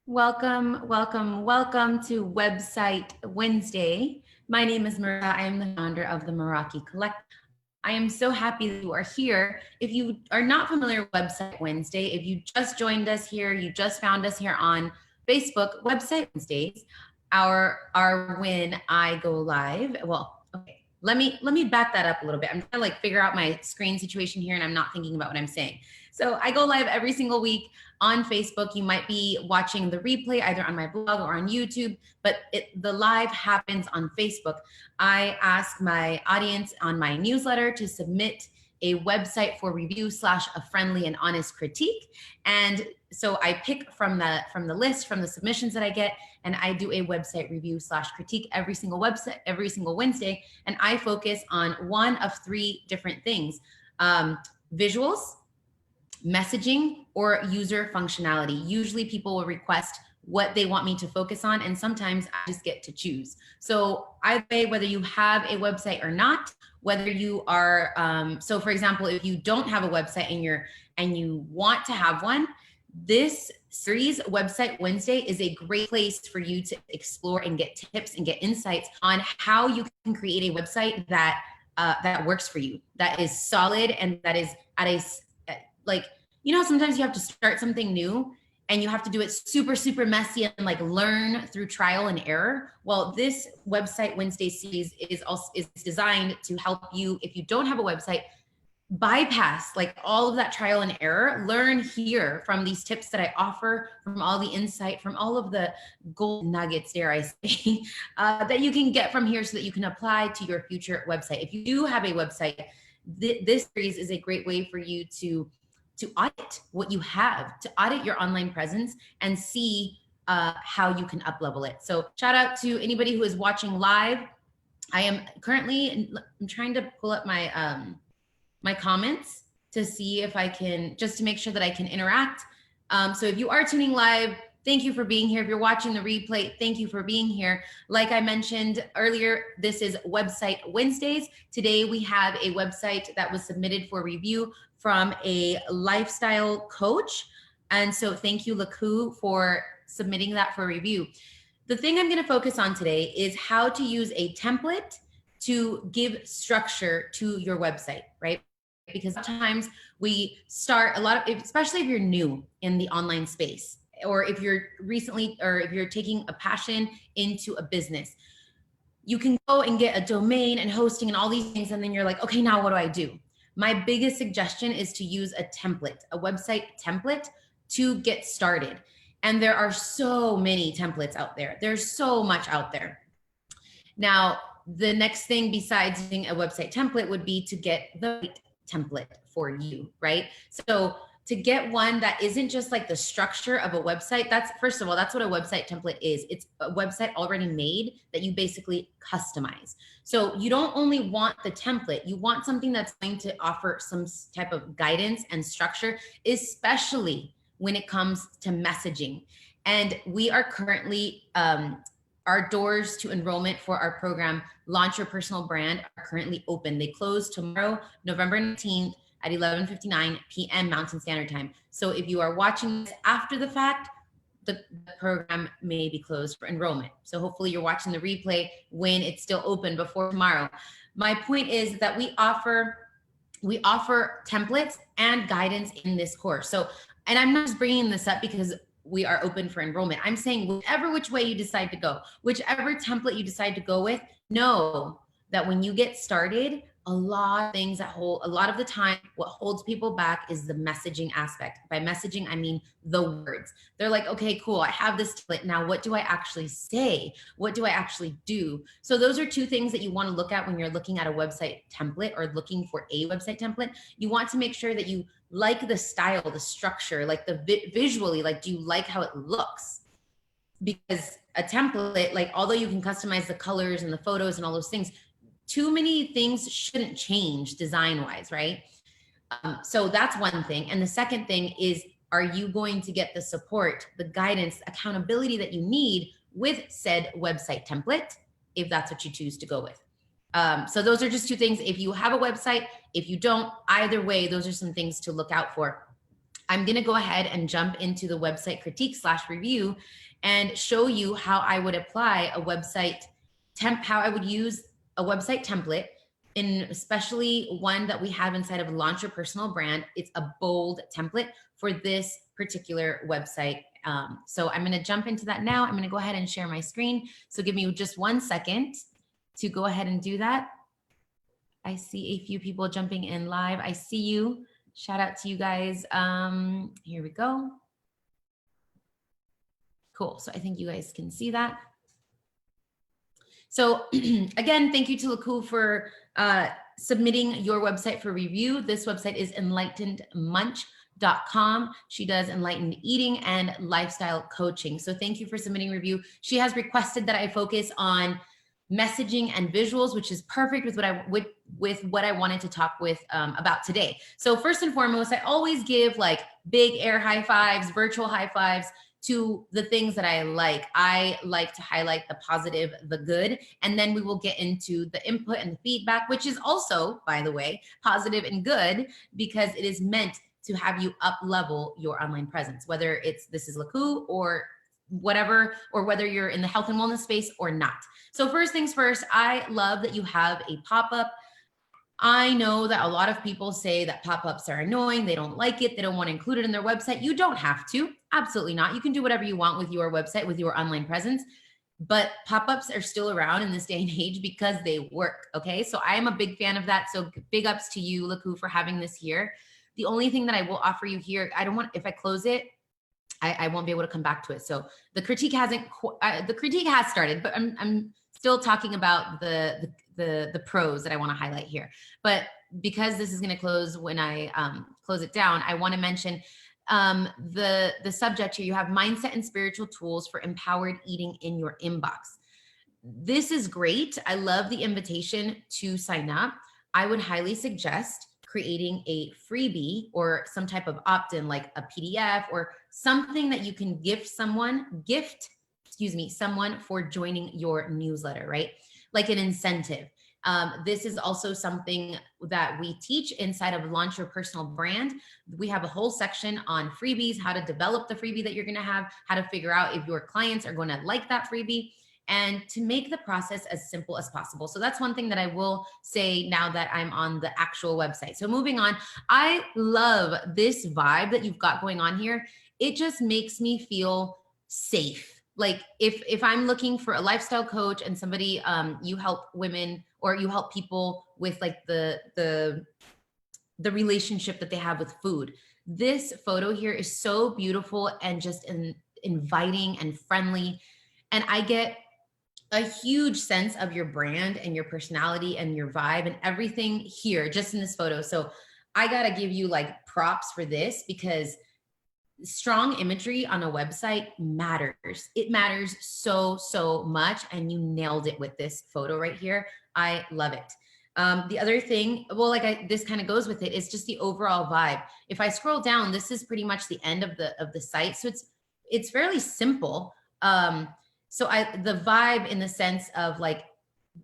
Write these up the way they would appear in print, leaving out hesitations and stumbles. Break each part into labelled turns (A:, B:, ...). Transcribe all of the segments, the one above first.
A: Welcome, welcome, welcome to Website Wednesday. My name is Mara. I am the founder of the Meraki Collective. I am so happy that you are here. If you are not familiar with Website Wednesday, if you just joined us here, you just found us here on Facebook, Website Wednesdays, our when I go live. Well, okay, let me back that up a little bit. I'm trying to figure out my screen situation here and I'm not thinking about what I'm saying. So I go live every single week on Facebook. You might be watching the replay either on my blog or on YouTube, but the live happens on Facebook. I ask my audience on my newsletter to submit a website for review / a friendly and honest critique. And so I pick from the list, from the submissions that I get, and I do a website review / critique every single Wednesday. And I focus on one of three different things: visuals, messaging, or user functionality. Usually people will request what they want me to focus on, and sometimes I just get to choose. So either way, whether you have a website or not, whether you are, so for example, if you don't have a website and you want to have one, this series, Website Wednesday, is a great place for you to explore and get tips and get insights on how you can create a website that works for you, that is solid, and that is at a sometimes you have to start something new and you have to do it super, super messy and learn through trial and error. Well, this Website Wednesday series is designed to help you, if you don't have a website, bypass all of that trial and error, learn here from these tips that I offer, from all the insight, from all of the gold nuggets, dare I say, that you can get from here so that you can apply to your future website. If you do have a website, this series is a great way for you to audit what you have, to audit your online presence and see how you can up-level it. So shout out to anybody who is watching live. I am currently, I'm trying to pull up my my comments to see if I can, just to make sure that I can interact. So if you are tuning live, thank you for being here. If you're watching the replay, thank you for being here. Like I mentioned earlier, this is Website Wednesdays. Today we have a website that was submitted for review from a lifestyle coach. And so thank you, Laku, for submitting that for review. The thing I'm going to focus on today is how to use a template to give structure to your website, right? Because sometimes we start especially if you're new in the online space, or if you're taking a passion into a business, you can go and get a domain and hosting and all these things. And then you're like, okay, now what do I do? My biggest suggestion is to use a template, a website template to get started. And there are so many templates out there. There's so much out there. Now, the next thing besides using a website template would be to get the right template for you, right? So to get one that isn't just the structure of a website, first of all, that's what a website template is. It's a website already made that you basically customize. So you don't only want the template, you want something that's going to offer some type of guidance and structure, especially when it comes to messaging. And we are currently, our doors to enrollment for our program, Launch Your Personal Brand, are currently open. They close tomorrow, November 19th, at 11:59 p.m. Mountain Standard Time. So if you are watching this after the fact, the program may be closed for enrollment. So hopefully you're watching the replay when it's still open before tomorrow. My point is that we offer templates and guidance in this course. So, and I'm not just bringing this up because we are open for enrollment. I'm saying which way you decide to go, whichever template you decide to go with, know that when you get started, a lot of the time, what holds people back is the messaging aspect. By messaging, I mean the words. They're like, okay, cool, I have this template. Now, what do I actually say? What do I actually do? So those are two things that you want to look at when you're looking at a website template or looking for a website template. You want to make sure that you like the style, the structure, visually, do you like how it looks? Because a template, although you can customize the colors and the photos and all those things, too many things shouldn't change design-wise, right? So that's one thing. And the second thing is, are you going to get the support, the guidance, accountability that you need with said website template, if that's what you choose to go with? So those are just two things. If you have a website, if you don't, either way, those are some things to look out for. I'm going to go ahead and jump into the website critique / review and show you how I would apply a website how I would use a website template, in especially one that we have inside of Launch Your Personal Brand. It's a bold template for this particular website. So I'm going to jump into that now. I'm going to go ahead and share my screen. So give me just 1 second to go ahead and do that. I see a few people jumping in live. I see you. Shout out to you guys. Here we go. Cool. So I think you guys can see that. So again, thank you to Laku for submitting your website for review. This website is enlightenedmunch.com. She does enlightened eating and lifestyle coaching. So thank you for submitting review. She has requested that I focus on messaging and visuals, which is perfect with what I wanted to talk about today. So first and foremost, I always give like big air high fives, virtual high fives to the things that I like. I like to highlight the positive, the good, and then we will get into the input and the feedback, which is also, by the way, positive and good, because it is meant to have you up level your online presence, whether this is Laku or whatever, or whether you're in the health and wellness space or not. So first things first, I love that you have a pop-up. I know that a lot of people say that pop-ups are annoying. They don't like it. They don't want to include it in their website. You don't have to. Absolutely not. You can do whatever you want with your website, with your online presence. But pop-ups are still around in this day and age because they work. Okay. So I am a big fan of that. So big ups to you, Laku, for having this here. The only thing that I will offer you here, if I close it, I won't be able to come back to it. So the critique has started, but I'm still talking about the pros that I want to highlight here. But because this is going to close when I close it down, I want to mention the subject here. You have mindset and spiritual tools for empowered eating in your inbox. This is great. I love the invitation to sign up. I would highly suggest creating a freebie or some type of opt-in, like a PDF or something that you can gift someone for joining your newsletter, right? Like an incentive. This is also something that we teach inside of Launch Your Personal Brand. We have a whole section on freebies, how to develop the freebie that you're going to have, how to figure out if your clients are going to like that freebie, and to make the process as simple as possible. So that's one thing that I will say now that I'm on the actual website. So moving on, I love this vibe that you've got going on here. It just makes me feel safe. Like if I'm looking for a lifestyle coach and somebody, you help women or you help people with like the relationship that they have with food. This photo here is so beautiful and just inviting and friendly. And I get a huge sense of your brand and your personality and your vibe and everything here just in this photo. So I got to give you like props for this, because strong imagery on a website matters. It matters so much. And you nailed it with this photo right here. I love it. The other thing, this kind of goes with it, is just the overall vibe. If I scroll down, this is pretty much the end of the site. So it's fairly simple. So the vibe in the sense of like,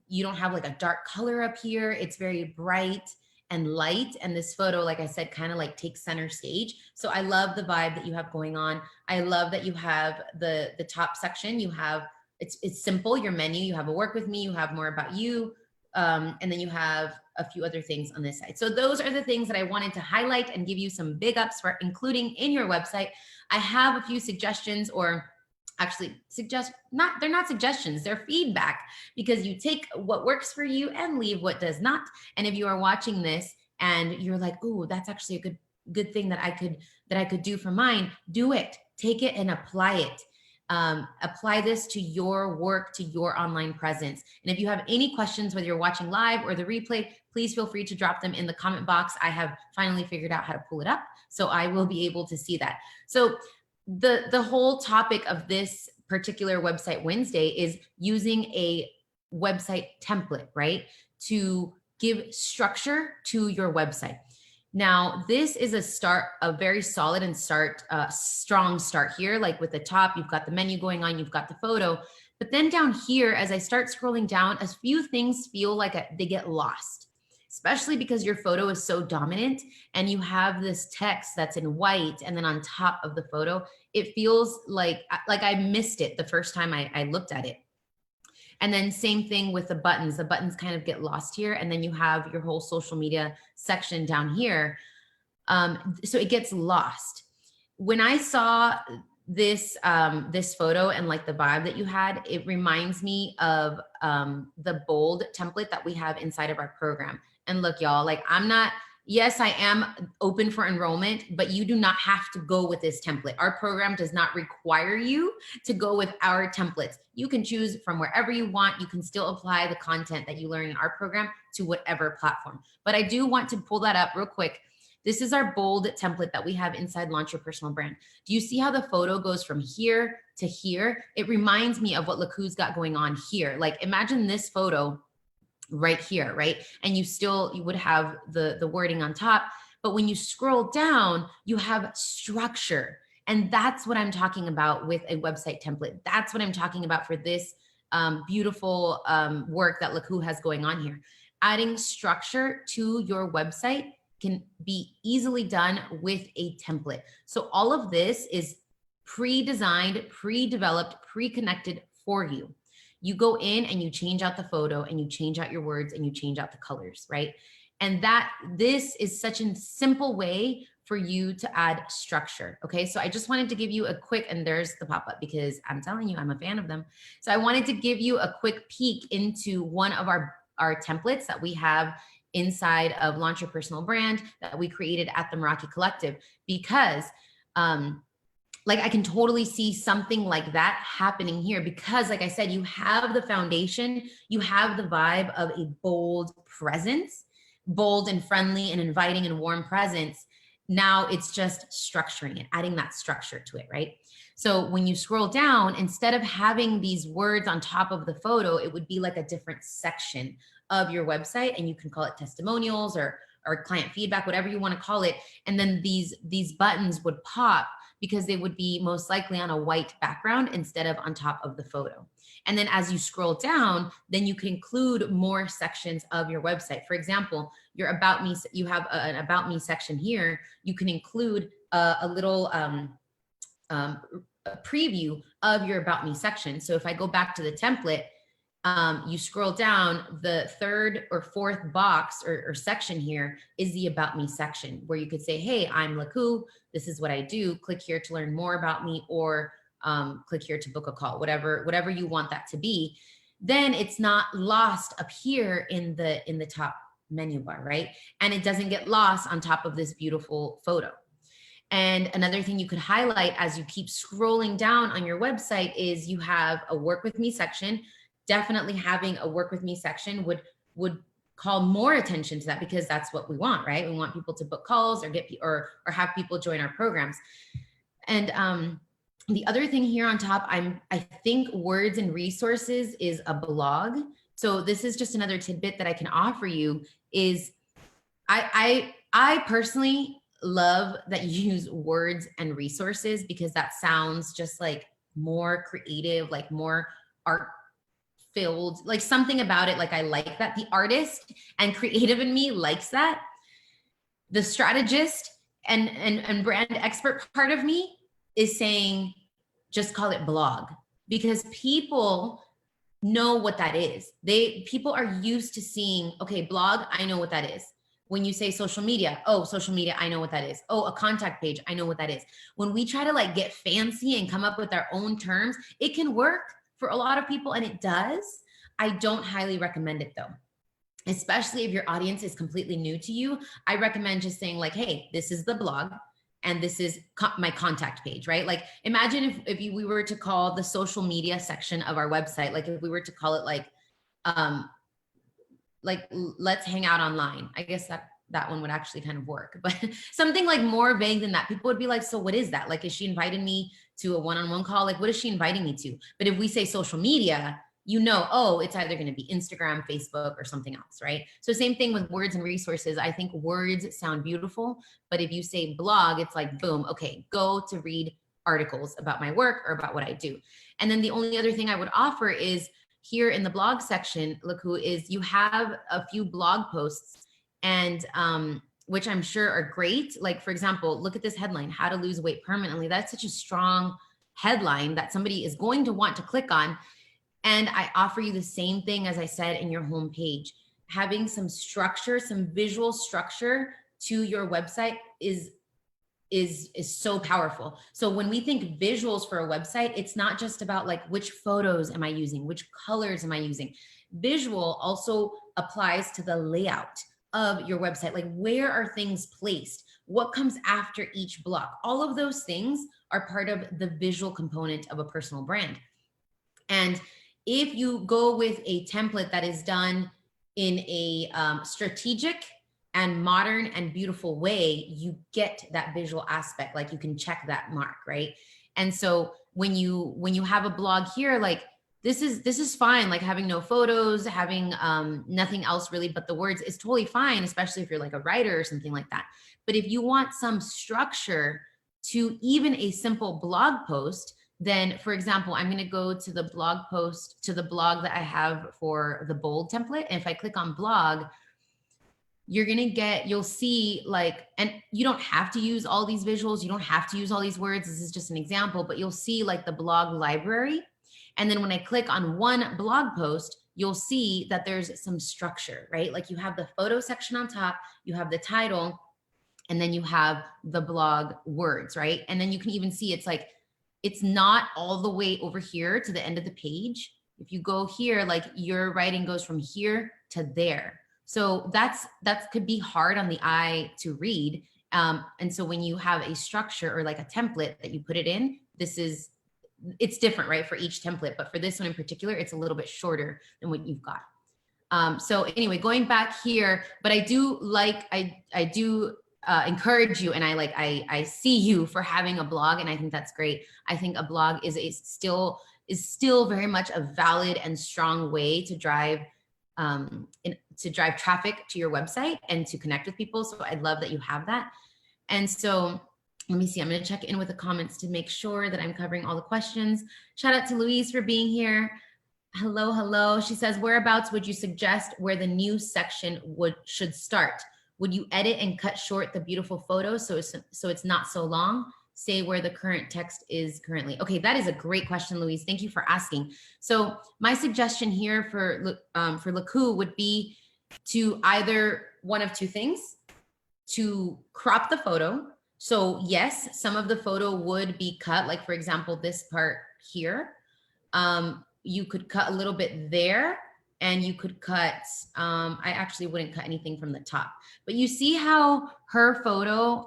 A: you don't have like a dark color up here. It's very bright and light. And this photo, like I said, kind of like takes center stage. So I love the vibe that you have going on. I love that you have the top section. You have, it's simple, your menu, you have a work with me, you have more about you. And then you have a few other things on this side. So those are the things that I wanted to highlight and give you some big ups for including in your website. I have a few suggestions, or actually they're not suggestions, they're feedback, because you take what works for you and leave what does not. And if you are watching this and you're like, "Ooh, that's actually a good thing that I could do for mine," do it, take it and apply it. Apply this to your work, to your online presence. And if you have any questions, whether you're watching live or the replay, please feel free to drop them in the comment box. I have finally figured out how to pull it up, so I will be able to see that. So the whole topic of this particular website Wednesday is using a website template, right? To give structure to your website. Now, this is a very solid and strong start here. Like with the top, you've got the menu going on, you've got the photo, but then down here, as I start scrolling down, a few things feel like they get lost. especially because your photo is so dominant and you have this text that's in white and then on top of the photo, it feels like I missed it the first time I looked at it. And then same thing with the buttons. The buttons kind of get lost here, and then you have your whole social media section down here. So it gets lost. When I saw this this photo and like the vibe that you had, it reminds me of the bold template that we have inside of our program. And look, y'all, like yes, I am open for enrollment, but you do not have to go with this template. Our program does not require you to go with our templates. You can choose from wherever you want. You can still apply the content that you learn in our program to whatever platform. But I do want to pull that up real quick. This is our bold template that we have inside Launch Your Personal Brand. Do you see how the photo goes from here to here? It reminds me of what Laku's got going on here. Like imagine this photo right here, right? And you would have the wording on top, but when you scroll down, you have structure. And that's what I'm talking about with a website template. That's what I'm talking about for this beautiful work that Laku has going on here. Adding structure to your website can be easily done with a template. So all of this is pre-designed, pre-developed, pre-connected for you. You go in and you change out the photo and you change out your words and you change out the colors, right? And this is such a simple way for you to add structure. Okay, so I just wanted to give you a quick, and there's the pop-up because I'm telling you, I'm a fan of them. So I wanted to give you a quick peek into one of our templates that we have inside of Launch Your Personal Brand that we created at the Meraki Collective, because like I can totally see something like that happening here, because like I said, you have the foundation, you have the vibe of a bold presence, bold and friendly and inviting and warm presence. Now it's just structuring it, adding that structure to it, right? So when you scroll down, instead of having these words on top of the photo, it would be like a different section of your website, and you can call it testimonials or client feedback, whatever you want to call it. And then these buttons would pop because they would be most likely on a white background instead of on top of the photo. And then as you scroll down, then you can include more sections of your website. For example, your About Me, you have an About Me section here. You can include a little a preview of your About Me section. So if I go back to the template, you scroll down, the third or fourth box or section here is the About Me section, where you could say, hey, I'm Laku, this is what I do, click here to learn more about me, or click here to book a call, whatever you want that to be. Then it's not lost up here in the top menu bar, right? And it doesn't get lost on top of this beautiful photo. And another thing you could highlight as you keep scrolling down on your website is you have a Work With Me section. Definitely having a Work With Me section would call more attention to that, because that's what we want, right? We want people to book calls or have people join our programs. And the other thing here on top, I think Words and Resources is a blog. So this is just another tidbit that I can offer you is I personally love that you use Words and Resources, because that sounds just like more creative, like more art filled, like something about it. Like I like that. The artist and creative in me likes that. The strategist and brand expert part of me is saying, just call it blog, because people know what that is. People are used to seeing, okay, blog, I know what that is. When you say social media, oh, social media, I know what that is. Oh, a contact page, I know what that is. When we try to like get fancy and come up with our own terms, it can work for a lot of people, and it does. I don't highly recommend it though. Especially if your audience is completely new to you, I recommend just saying like, hey, this is the blog and this is my contact page, right? Like imagine if we were to call the social media section of our website, like if we were to call it like let's hang out online. I guess that one would actually kind of work, but something like more vague than that. People would be like, so what is that? Like, is she inviting me to a one-on-one call? Like, what is she inviting me to? But if we say social media, you know, oh, it's either going to be Instagram, Facebook, or something else, right? So same thing with Words and Resources. I think words sound beautiful, but if you say blog, it's like, boom, okay, go to read articles about my work or about what I do. And then the only other thing I would offer is here in the blog section, Laku, is you have a few blog posts and which I'm sure are great. Like, for example, look at this headline, how to lose weight permanently. That's such a strong headline that somebody is going to want to click on. And I offer you the same thing as I said in your homepage. Having some structure, some visual structure to your website is so powerful. So when we think visuals for a website, it's not just about like which photos am I using, which colors am I using. Visual also applies to the layout of your website. Like, where are things placed? What comes after each block? All of those things are part of the visual component of a personal brand. And if you go with a template that is done in a strategic and modern and beautiful way, you get that visual aspect. Like, you can check that mark, right? And so when you have a blog here, like, this is fine. Like, having no photos, having nothing else really but the words is totally fine, especially if you're like a writer or something like that. But if you want some structure to even a simple blog post, then, for example, I'm going to go to the blog post, to the blog that I have for the bold template. And if I click on blog, you'll see, like, and you don't have to use all these visuals. You don't have to use all these words. This is just an example, but you'll see like the blog library. And then when I click on one blog post, you'll see that there's some structure, right? Like, you have the photo section on top, you have the title, and then you have the blog words, right? And then you can even see it's like, it's not all the way over here to the end of the page. If you go here, like, your writing goes from here to there. So that could be hard on the eye to read. And so when you have a structure or like a template that you put it in, it's different, right, for each template. But for this one in particular, it's a little bit shorter than what you've got. So anyway, going back here, but I do encourage you, and I see you for having a blog, and I think that's great. I think a blog is still very much a valid and strong way to drive traffic to your website and to connect with people. So I love that you have that. And so let me see, I'm going to check in with the comments to make sure that I'm covering all the questions. Shout out to Louise for being here. Hello, hello. She says, whereabouts would you suggest where the new section should start? Would you edit and cut short the beautiful photos so it's not so long? Say where the current text is currently. Okay, that is a great question, Louise. Thank you for asking. So my suggestion here for Laku would be to either one of two things: to crop the photo. So yes, some of the photo would be cut, like, for example, this part here. You could cut a little bit there, and you could cut, I actually wouldn't cut anything from the top. But you see how her photo,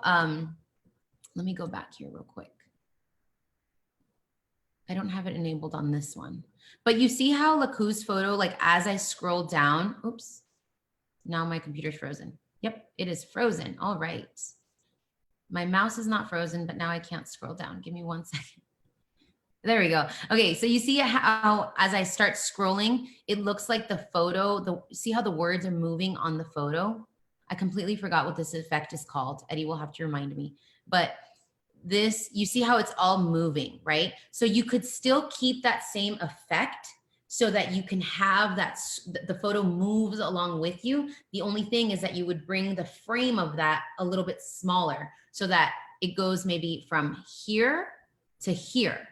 A: let me go back here real quick. I don't have it enabled on this one. But you see how Laku's photo, like, as I scroll down, oops, now my computer's frozen. Yep, it is frozen. All right. My mouse is not frozen, but now I can't scroll down. Give me 1 second. There we go. Okay, so you see how as I start scrolling, it looks like the photo, see how the words are moving on the photo? I completely forgot what this effect is called. Eddie will have to remind me. But this, you see how it's all moving, right? So you could still keep that same effect so that you can have that, the photo moves along with you. The only thing is that you would bring the frame of that a little bit smaller so that it goes maybe from here to here.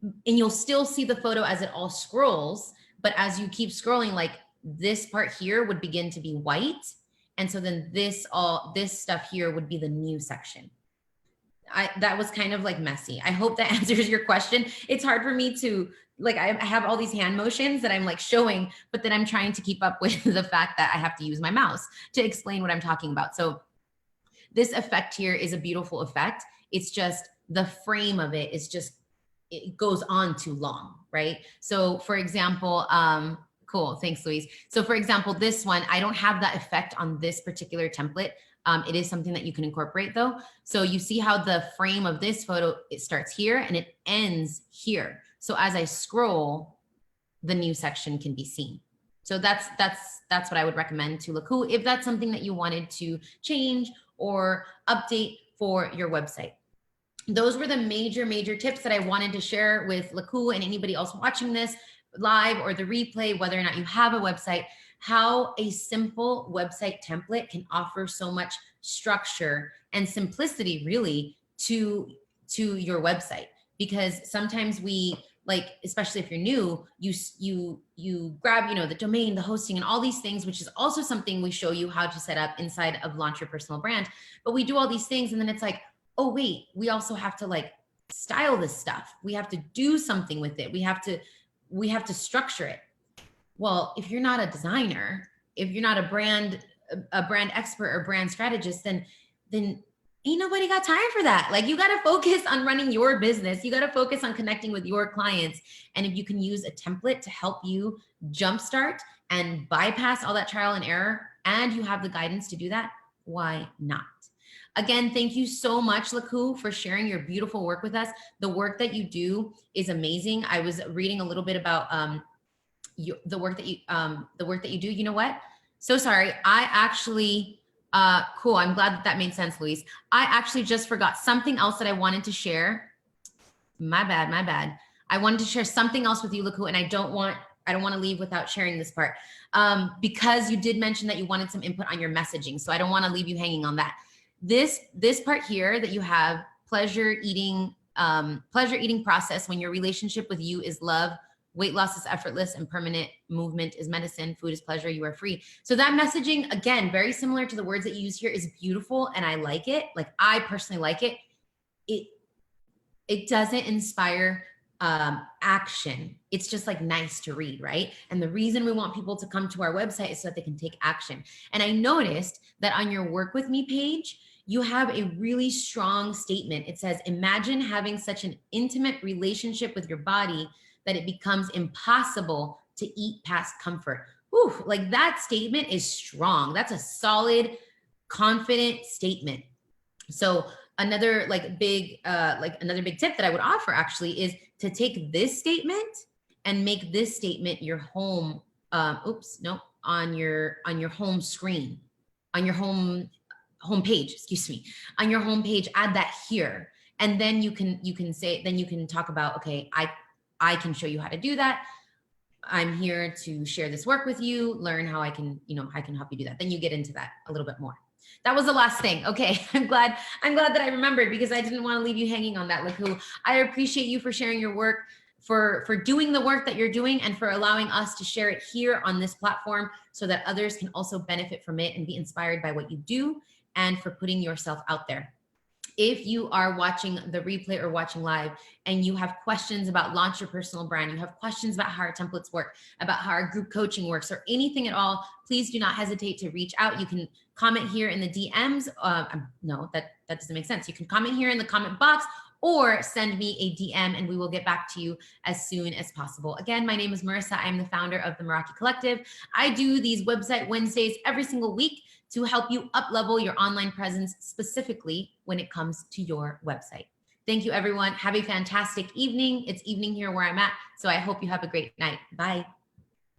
A: And you'll still see the photo as it all scrolls, but as you keep scrolling, like, this part here would begin to be white. And so then this stuff here would be the new section. That was kind of like messy. I hope that answers your question. It's hard for me to, like, I have all these hand motions that I'm like showing, but then I'm trying to keep up with the fact that I have to use my mouse to explain what I'm talking about. So this effect here is a beautiful effect. It's just the frame of it is just, it goes on too long, right? So for example, cool, thanks, Louise. So for example, this one, I don't have that effect on this particular template. It is something that you can incorporate though. So you see how the frame of this photo, it starts here and it ends here. So as I scroll, the new section can be seen. So that's what I would recommend to Laku if that's something that you wanted to change or update for your website. Those were the major tips that I wanted to share with Laku and anybody else watching this live or the replay, whether or not you have a website. how a simple website template can offer so much structure and simplicity really to your website. Because sometimes we, like, especially if you're new, you grab, the domain, the hosting, and all these things, which is also something we show you how to set up inside of Launch Your Personal Brand. But we do all these things, and then it's like, oh wait, we also have to like style this stuff. We have to do something with it. We have to structure it. Well, if you're not a designer, if you're not a brand expert or brand strategist, then ain't nobody got time for that. Like, you got to focus on running your business. You got to focus on connecting with your clients. And if you can use a template to help you jumpstart and bypass all that trial and error, and you have the guidance to do that, why not? Again, thank you so much, Laku, for sharing your beautiful work with us. The work that you do is amazing. I was reading a little bit about the work that you do. You know what? So sorry. I actually, cool. I'm glad that made sense, Luis. I actually just forgot something else that I wanted to share. My bad. I wanted to share something else with you, Laku, and I don't want to leave without sharing this part, because you did mention that you wanted some input on your messaging. So I don't want to leave you hanging on that. This part here that you have, pleasure eating process, when your relationship with you is love, weight loss is effortless, and permanent movement is medicine, food is pleasure, you are free. So that messaging, again, very similar to the words that you use here, is beautiful, and I like it. Like, I personally like it. It doesn't inspire action. It's just like nice to read, right? And the reason we want people to come to our website is so that they can take action. And I noticed that on your Work With Me page, you have a really strong statement. It says, imagine having such an intimate relationship with your body that it becomes impossible to eat past comfort. Whew, like, that statement is strong. That's a solid, confident statement. So another big tip that I would offer actually is to take this statement and make this statement your home. On your home screen, on your home page. Excuse me, on your home page. Add that here, and then you can talk about, okay, I can show you how to do that. I'm here to share this work with you. Learn how I can help you do that. Then you get into that a little bit more. That was the last thing. Okay. I'm glad that I remembered, because I didn't want to leave you hanging on that, Laku. I appreciate you for sharing your work, for doing the work that you're doing, and for allowing us to share it here on this platform so that others can also benefit from it and be inspired by what you do, and for putting yourself out there. If you are watching the replay or watching live and you have questions about Launch Your Personal Brand, you have questions about how our templates work, about how our group coaching works, or anything at all, please do not hesitate to reach out. You can comment here in the DMs. No, that doesn't make sense. You can comment here in the comment box, or send me a DM and we will get back to you as soon as possible. Again, my name is Marissa. I'm the founder of the Meraki Collective. I do these website Wednesdays every single week to help you up-level your online presence, specifically when it comes to your website. Thank you, everyone. Have a fantastic evening. It's evening here where I'm at, so I hope you have a great night. Bye.